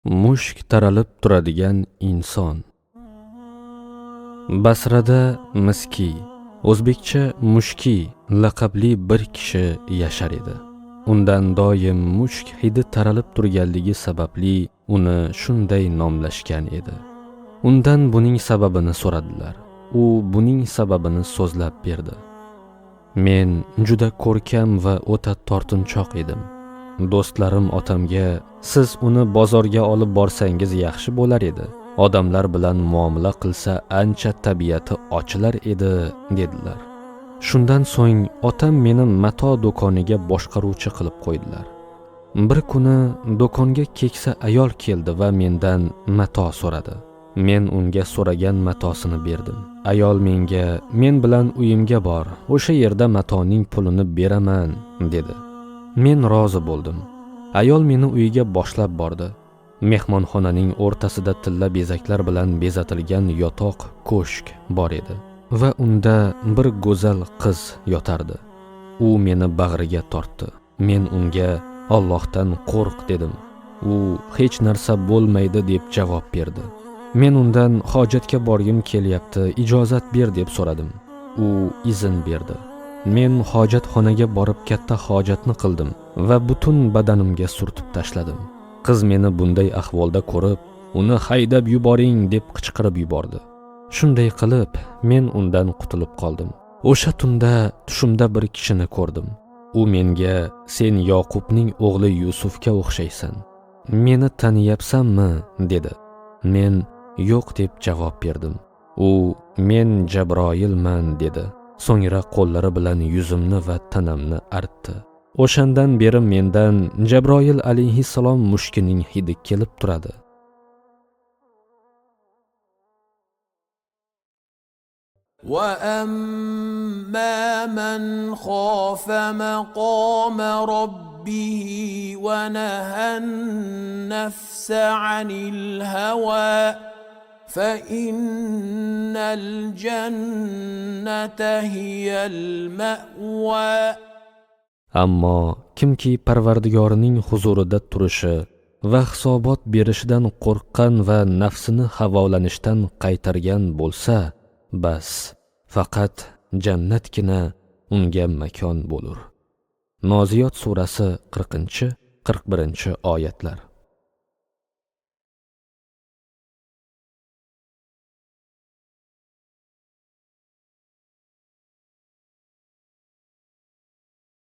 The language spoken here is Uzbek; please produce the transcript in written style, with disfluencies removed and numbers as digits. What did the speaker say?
Mushk taralib turadigan inson. Basrada Miski, o'zbekcha Mushki laqabli bir kishi yashar edi. Undan doim mushk hidi taralib turganligi sababli uni shunday nomlashgan edi. Undan buning sababini so'radilar. U buning sababini so'zlab berdi. Men juda ko'rkam va o'ta tortinchoq edim. Do'stlarim otamga, siz uni bozorga olib borsangiz yaxshi bo'lar edi. Odamlar bilan muomala qilsa ancha tabiati ochilar edi, dedilar. Shundan so'ng otam meni mato do'koniga boshqaruvchi qilib qo'ydilar. Bir kuni do'konga keksa ayol keldi va mendan mato so'radi. Men unga so'ragan matosini berdim. Ayol menga, men bilan uyimga bor, o'sha yerda matoning pulini beraman, dedi. Men rozi bo'ldim. Ayol meni uyiga boshlab bordi. Mehmonxonaning o'rtasida tilla bezaklar bilan bezatilgan yotoq ko'shk bor edi va unda bir go'zal qiz yotardi. U meni bag'riga tortdi. Men unga Allohdan qo'rq dedim. U hech narsa bo'lmaydi deb javob berdi. Men undan hojatga borgim kelyapti, ijozat ber deb so'radim. U izn berdi. Men hojatxonaga borib katta hojatni qildim va butun badanimga surtib tashladim. Qiz meni bunday ahvolda ko'rib, uni haydab yuboring deb qichqirib yubordi. Shunday qilib, men undan qutulib qoldim. O'sha tunda tushimda bir kishini ko'rdim. U menga, sen Yoqubning o'g'li Yusufga o'xshaysan. Meni taniyapsanmi? dedi. Men yo'q deb javob berdim. U, men Jabroilman dedi. So'ngra qo'llari bilan yuzimni va tanamni artdi. O'shandan beri mendan Jabroil alayhissalom mushkining hidi kelib turadi. وَأَمَّا مَنْ خَافَ مَقَامَ رَبِّهِ وَنَهَى النَّفْسَ عَنِ الْهَوَى فَإِنَّ الْجَنَّةَ هِيَ الْمَأْوَى. Ammo kimki Parvardigorining huzurida turishi va hisobot berishidan qo'rqqan va nafsini havolanishdan qaytargan bo'lsa, bas, faqat jannatgina unga makon bo'lur. Noziyot surasi 40-41 oyatlar.